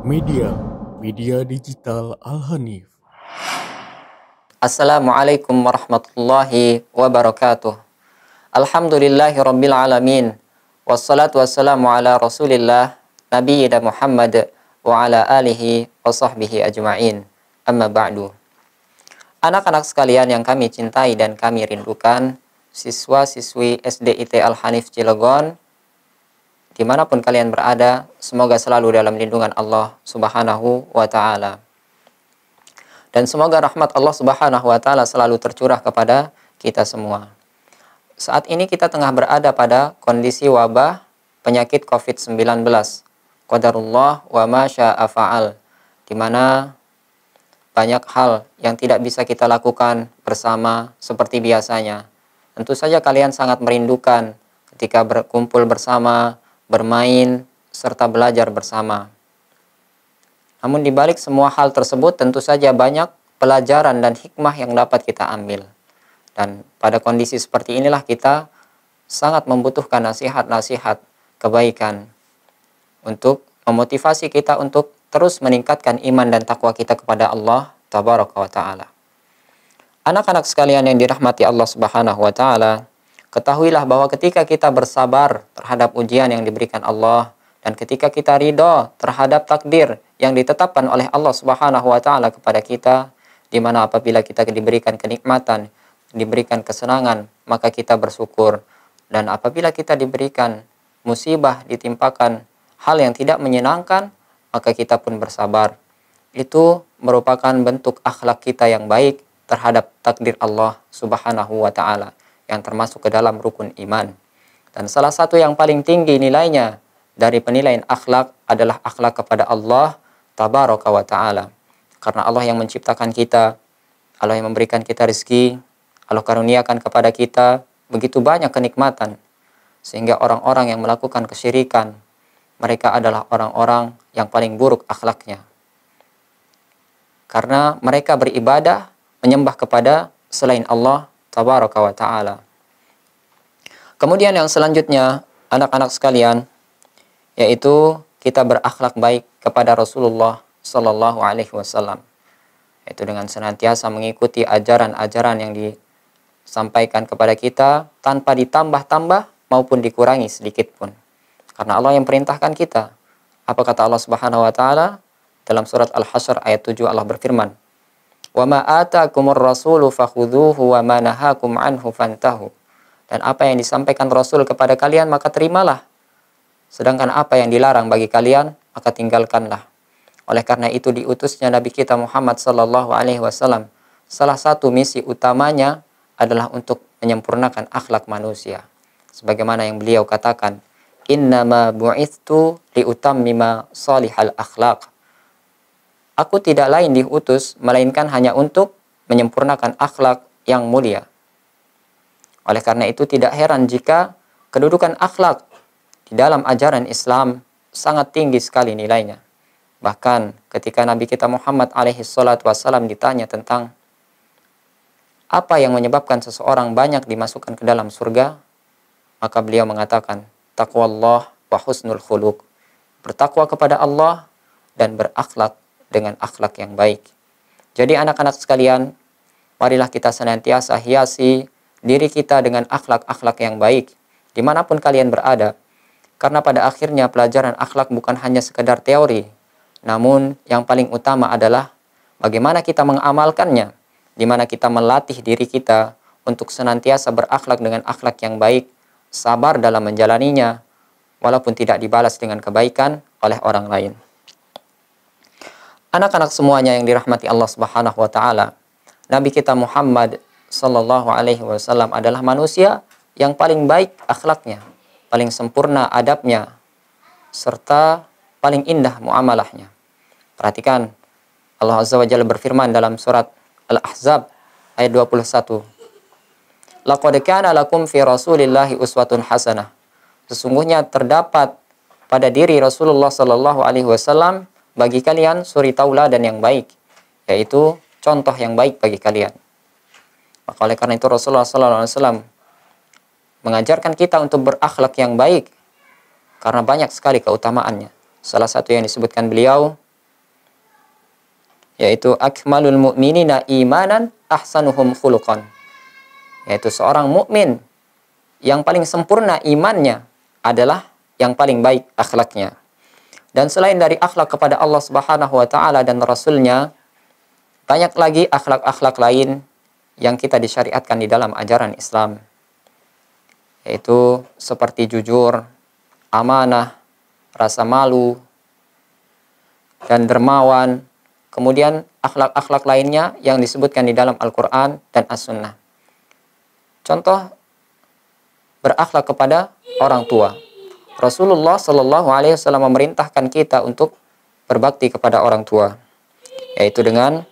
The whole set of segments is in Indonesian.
Media, Media Digital Al-Hanif. Assalamualaikum warahmatullahi wabarakatuh. Alhamdulillahi rabbil alamin. Wassalatu wassalamu ala rasulillah Nabiyyina Muhammad wa ala alihi wa sahbihi ajma'in. Amma ba'du. Anak-anak sekalian yang kami cintai dan kami rindukan, siswa-siswi SDIT Al-Hanif Cilegon, dimanapun kalian berada, semoga selalu dalam lindungan Allah Subhanahu wa Ta'ala. Dan semoga rahmat Allah Subhanahu wa Ta'ala selalu tercurah kepada kita semua. Saat ini kita tengah berada pada kondisi wabah penyakit COVID-19. Qadarullah wa ma syaa fa'al, di mana banyak hal yang tidak bisa kita lakukan bersama seperti biasanya. Tentu saja kalian sangat merindukan ketika berkumpul bersama, bermain, serta belajar bersama. Namun di balik semua hal tersebut tentu saja banyak pelajaran dan hikmah yang dapat kita ambil. Dan pada kondisi seperti inilah kita sangat membutuhkan nasihat-nasihat kebaikan untuk memotivasi kita untuk terus meningkatkan iman dan takwa kita kepada Allah Tabaraka wa Ta'ala. Anak-anak sekalian yang dirahmati Allah Subhanahu wa Ta'ala, ketahuilah bahwa ketika kita bersabar terhadap ujian yang diberikan Allah, dan ketika kita ridho terhadap takdir yang ditetapkan oleh Allah Subhanahu wa Ta'ala kepada kita, di mana apabila kita diberikan kenikmatan, diberikan kesenangan, maka kita bersyukur. Dan apabila kita diberikan musibah, ditimpakan hal yang tidak menyenangkan, maka kita pun bersabar. Itu merupakan bentuk akhlak kita yang baik terhadap takdir Allah Subhanahu wa Ta'ala, yang termasuk ke dalam rukun iman. Dan salah satu yang paling tinggi nilainya dari penilaian akhlak adalah akhlak kepada Allah Tabaraka wa Ta'ala. Karena Allah yang menciptakan kita, Allah yang memberikan kita rezeki, Allah karuniakan kepada kita begitu banyak kenikmatan, sehingga orang-orang yang melakukan kesyirikan, mereka adalah orang-orang yang paling buruk akhlaknya. Karena mereka beribadah, menyembah kepada selain Allah Tabaraka wa Ta'ala. Kemudian yang selanjutnya, anak-anak sekalian, yaitu kita berakhlak baik kepada Rasulullah Sallallahu Alaihi Wasallam, yaitu dengan senantiasa mengikuti ajaran-ajaran yang disampaikan kepada kita tanpa ditambah-tambah maupun dikurangi sedikit pun. Karena Allah yang perintahkan kita. Apa kata Allah Subhanahu Wa Taala dalam surat Al-Hasyr ayat 7? Allah berfirman, "Wa ma ataakumur rasulu fakhudhuhu wa ma nahakum anhu fantahu." Dan apa yang disampaikan Rasul kepada kalian maka terimalah. Sedangkan apa yang dilarang bagi kalian, maka tinggalkanlah. Oleh karena itu diutusnya Nabi kita Muhammad Sallallahu Alaihi Wasallam, salah satu misi utamanya adalah untuk menyempurnakan akhlak manusia. Sebagaimana yang beliau katakan, "Innama bu'ithtu liutammima salihal akhlak." Aku tidak lain diutus, melainkan hanya untuk menyempurnakan akhlak yang mulia. Oleh karena itu tidak heran jika kedudukan akhlak di dalam ajaran Islam sangat tinggi sekali nilainya. Bahkan ketika Nabi kita Muhammad alaihi salatu wassalam ditanya tentang apa yang menyebabkan seseorang banyak dimasukkan ke dalam surga, maka beliau mengatakan, taqwallah wa husnul khuluq. Bertakwa kepada Allah dan berakhlak dengan akhlak yang baik. Jadi anak-anak sekalian, marilah kita senantiasa hiasi diri kita dengan akhlak-akhlak yang baik dimanapun kalian berada. Karena pada akhirnya pelajaran akhlak bukan hanya sekedar teori, namun yang paling utama adalah bagaimana kita mengamalkannya, di mana kita melatih diri kita untuk senantiasa berakhlak dengan akhlak yang baik, sabar dalam menjalaninya, walaupun tidak dibalas dengan kebaikan oleh orang lain. Anak-anak semuanya yang dirahmati Allah Subhanahu wa Ta'ala, Nabi kita Muhammad Sallallahu Alaihi Wasallam adalah manusia yang paling baik akhlaknya, paling sempurna adabnya, serta paling indah muamalahnya. Perhatikan, Allah Azza wa Jalla berfirman dalam surat Al-Ahzab ayat 21. Laqad kana lakum fi Rasulillahi uswatun hasanah. Sesungguhnya terdapat pada diri Rasulullah Sallallahu Alaihi Wasallam bagi kalian suri tauladan yang baik, yaitu contoh yang baik bagi kalian. Maka oleh karena itu Rasulullah Sallallahu Alaihi Wasallam mengajarkan kita untuk berakhlak yang baik karena banyak sekali keutamaannya. Salah satu yang disebutkan beliau, yaitu akmalul mu'minina imanan ahsanuhum khuluqan, yaitu seorang mukmin yang paling sempurna imannya adalah yang paling baik akhlaknya. Dan selain dari akhlak kepada Allah Subhanahu wa taala dan Rasulnya, banyak lagi akhlak-akhlak lain yang kita disyariatkan di dalam ajaran Islam, yaitu seperti jujur, amanah, rasa malu, dan dermawan. Kemudian akhlak-akhlak lainnya yang disebutkan di dalam Al-Quran dan As-Sunnah. Contoh, berakhlak kepada orang tua. Rasulullah Shallallahu Alaihi Wasallam memerintahkan kita untuk berbakti kepada orang tua, yaitu dengan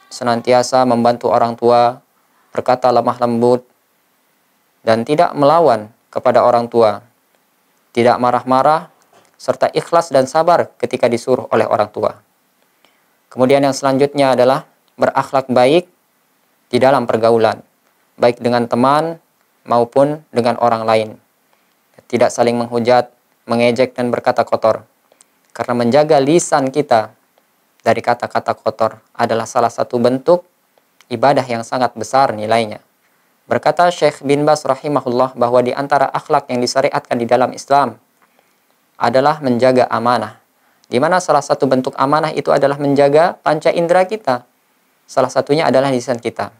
senantiasa membantu orang tua, berkata lemah lembut, dan tidak melawan kepada orang tua, tidak marah-marah, serta ikhlas dan sabar ketika disuruh oleh orang tua. Kemudian yang selanjutnya adalah berakhlak baik di dalam pergaulan, baik dengan teman maupun dengan orang lain. Tidak saling menghujat, mengejek, dan berkata kotor. Karena menjaga lisan kita dari kata-kata kotor adalah salah satu bentuk ibadah yang sangat besar nilainya. Berkata Syekh bin Baz rahimahullah bahwa di antara akhlak yang disyariatkan di dalam Islam adalah menjaga amanah. Di mana salah satu bentuk amanah itu adalah menjaga panca indera kita. Salah satunya adalah lisan kita.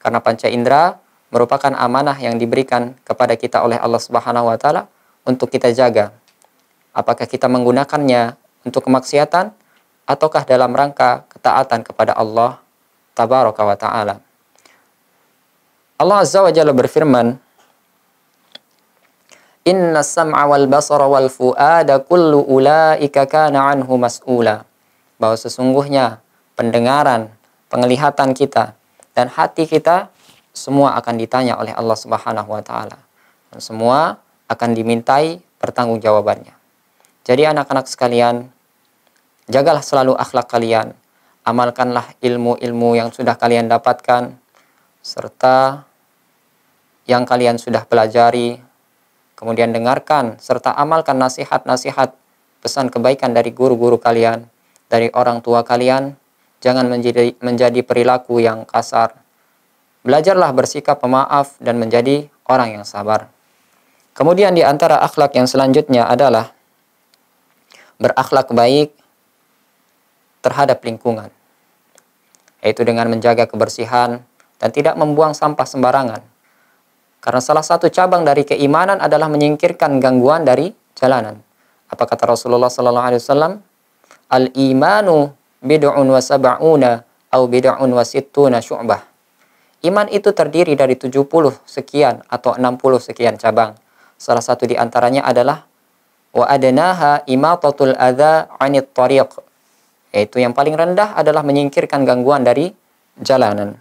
Karena panca indera merupakan amanah yang diberikan kepada kita oleh Allah Subhanahu wa taala untuk kita jaga. Apakah kita menggunakannya untuk kemaksiatan ataukah dalam rangka ketaatan kepada Allah Tabaraka wa taala. Allah Azza wa Jalla berfirman, Inna sam'a wal basara wal fu'ada kullu ulaika kana anhu mas'ula. Bahwa sesungguhnya pendengaran, penglihatan kita, dan hati kita semua akan ditanya oleh Allah Subhanahu wa taala. Dan semua akan dimintai pertanggungjawabannya. Jadi anak-anak sekalian, jagalah selalu akhlak kalian, amalkanlah ilmu-ilmu yang sudah kalian dapatkan, serta yang kalian sudah pelajari. Kemudian dengarkan serta amalkan nasihat-nasihat, pesan kebaikan dari guru-guru kalian, dari orang tua kalian. Jangan menjadi perilaku yang kasar. Belajarlah bersikap pemaaf dan menjadi orang yang sabar. Kemudian di antara akhlak yang selanjutnya adalah berakhlak baik terhadap lingkungan, yaitu dengan menjaga kebersihan dan tidak membuang sampah sembarangan. Karena salah satu cabang dari keimanan adalah menyingkirkan gangguan dari jalanan. Apa kata Rasulullah sallallahu alaihi wasallam? Al-imanu bid'un wa sab'una au bid'un wa sittuna syu'bah. Iman itu terdiri dari 70 sekian atau 60 sekian cabang. Salah satu di antaranya adalah wa adnaha imatatul adza 'anit thariq. Yaitu yang paling rendah adalah menyingkirkan gangguan dari jalanan.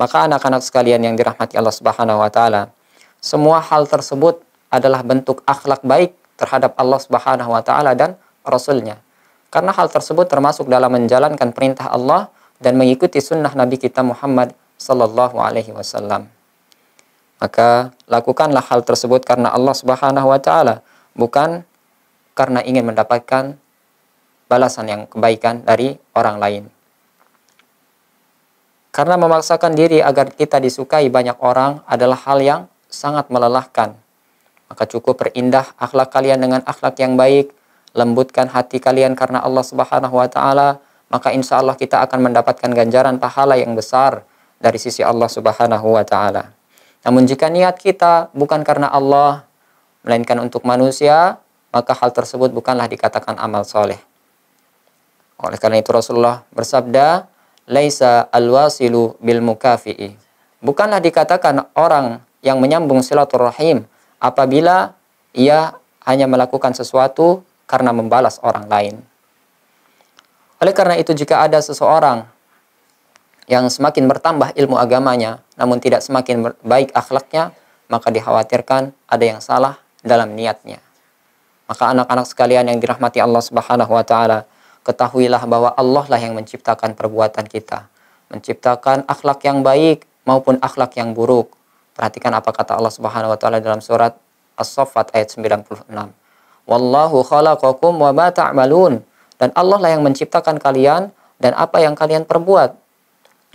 Maka anak-anak sekalian yang dirahmati Allah Subhanahu wa taala, semua hal tersebut adalah bentuk akhlak baik terhadap Allah Subhanahu wa taala dan Rasul-Nya. Karena hal tersebut termasuk dalam menjalankan perintah Allah dan mengikuti sunnah Nabi kita Muhammad sallallahu alaihi wasallam. Maka lakukanlah hal tersebut karena Allah Subhanahu wa taala, bukan karena ingin mendapatkan balasan yang kebaikan dari orang lain. Karena memaksakan diri agar kita disukai banyak orang adalah hal yang sangat melelahkan. Maka cukup perindah akhlak kalian dengan akhlak yang baik, lembutkan hati kalian karena Allah Subhanahu wa taala, maka insya Allah kita akan mendapatkan ganjaran pahala yang besar dari sisi Allah Subhanahu wa taala. Namun jika niat kita bukan karena Allah, melainkan untuk manusia, maka hal tersebut bukanlah dikatakan amal soleh. Oleh karena itu Rasulullah bersabda, Laisa alwasilu bil mukafi'i. Bukanlah dikatakan orang yang menyambung silaturahim apabila ia hanya melakukan sesuatu karena membalas orang lain. Oleh karena itu jika ada seseorang yang semakin bertambah ilmu agamanya namun tidak semakin baik akhlaknya, maka dikhawatirkan ada yang salah dalam niatnya. Maka anak-anak sekalian yang dirahmati Allah Subhanahu wa taala, ketahuilah bahwa Allah lah yang menciptakan perbuatan kita, menciptakan akhlak yang baik maupun akhlak yang buruk. Perhatikan apa kata Allah Subhanahu wa taala dalam surat As-Saffat ayat 96. Wallahu khalaqakum wa ma ta'malun. Dan Allah lah yang menciptakan kalian dan apa yang kalian perbuat.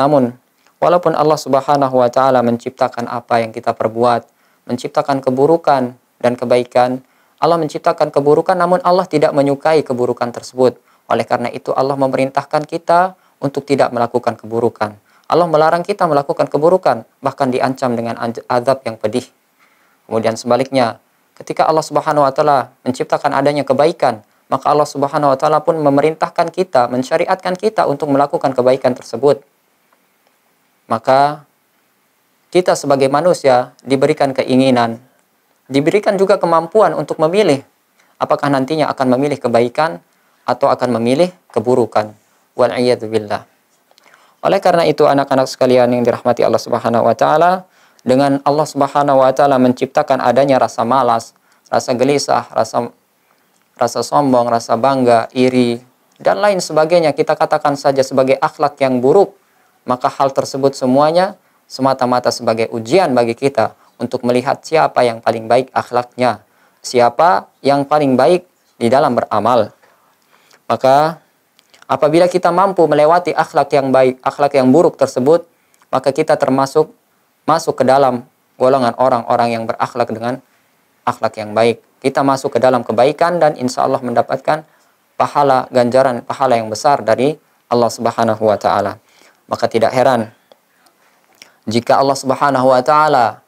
Namun, walaupun Allah Subhanahu wa Ta'ala menciptakan apa yang kita perbuat, menciptakan keburukan dan kebaikan, Allah menciptakan keburukan, namun Allah tidak menyukai keburukan tersebut. Oleh karena itu, Allah memerintahkan kita untuk tidak melakukan keburukan. Allah melarang kita melakukan keburukan, bahkan diancam dengan azab yang pedih. Kemudian sebaliknya, ketika Allah Subhanahu wa Ta'ala menciptakan adanya kebaikan, maka Allah Subhanahu wa Ta'ala pun memerintahkan kita, mensyariatkan kita untuk melakukan kebaikan tersebut. Maka kita sebagai manusia diberikan keinginan, diberikan juga kemampuan untuk memilih apakah nantinya akan memilih kebaikan atau akan memilih keburukan. Wal'iyadzubillah. Oleh karena itu, anak-anak sekalian yang dirahmati Allah Subhanahu wa Ta'ala, dengan Allah Subhanahu wa Ta'ala menciptakan adanya rasa malas, rasa gelisah, rasa sombong, rasa bangga, iri, dan lain sebagainya, kita katakan saja sebagai akhlak yang buruk, maka hal tersebut semuanya semata-mata sebagai ujian bagi kita untuk melihat siapa yang paling baik akhlaknya, siapa yang paling baik di dalam beramal. Maka apabila kita mampu melewati akhlak yang baik, akhlak yang buruk tersebut, maka kita masuk ke dalam golongan orang-orang yang berakhlak dengan akhlak yang baik. Kita masuk ke dalam kebaikan dan insya Allah mendapatkan pahala, ganjaran pahala yang besar dari Allah Subhanahu wa Ta'ala. Maka tidak heran jika Allah Subhanahu wa Ta'ala,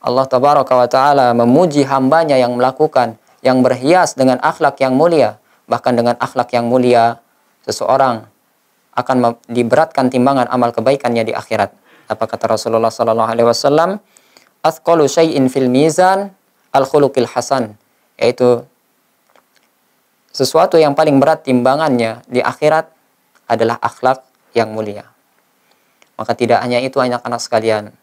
Allah Tabaraka wa Ta'ala memuji hambanya yang melakukan, yang berhias dengan akhlak yang mulia. Bahkan dengan akhlak yang mulia, seseorang akan diberatkan timbangan amal kebaikannya di akhirat. Apa kata Rasulullah sallallahu alaihi wasallam? Athqalu syai'in fil mizan al-khuluqil hasan, yaitu sesuatu yang paling berat timbangannya di akhirat adalah akhlak yang mulia. Maka tidak hanya itu anak-anak sekalian,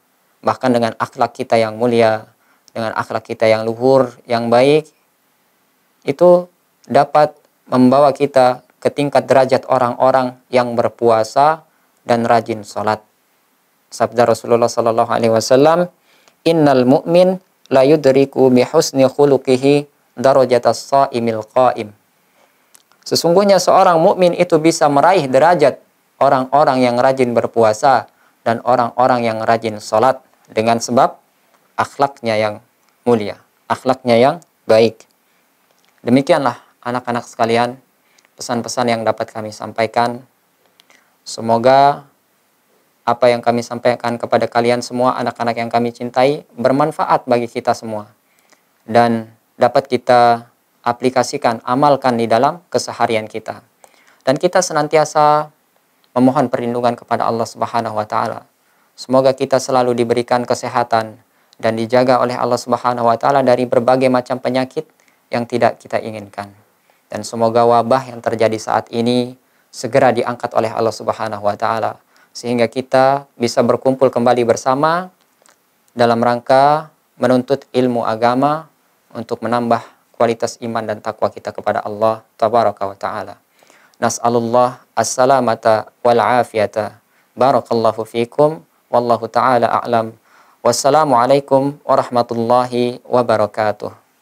bahkan dengan akhlak kita yang mulia, dengan akhlak kita yang luhur, yang baik, itu dapat membawa kita ke tingkat derajat orang-orang yang berpuasa dan rajin sholat. Sabda Rasulullah sallallahu alaihi wasallam, "Innal mu'min la yudriku bi husni khuluqihi darajatas shaimil qaim." Sesungguhnya seorang mukmin itu bisa meraih derajat orang-orang yang rajin berpuasa dan orang-orang yang rajin sholat dengan sebab akhlaknya yang mulia, akhlaknya yang baik. Demikianlah anak-anak sekalian, pesan-pesan yang dapat kami sampaikan. Semoga apa yang kami sampaikan kepada kalian semua, anak-anak yang kami cintai, bermanfaat bagi kita semua. Dan dapat kita aplikasikan, amalkan di dalam keseharian kita. Dan kita senantiasa memohon perlindungan kepada Allah Subhanahu wa Ta'ala. Semoga kita selalu diberikan kesehatan dan dijaga oleh Allah Subhanahu wa Ta'ala dari berbagai macam penyakit yang tidak kita inginkan. Dan semoga wabah yang terjadi saat ini segera diangkat oleh Allah Subhanahu wa Ta'ala, sehingga kita bisa berkumpul kembali bersama dalam rangka menuntut ilmu agama untuk menambah kualitas iman dan takwa kita kepada Allah Tabaraka wa Ta'ala. Nas'alullah as-salamata wal afiyata. Barakallahu fikum. Wallahu ta'ala a'lam. Wassalamualaikum warahmatullahi wabarakatuh.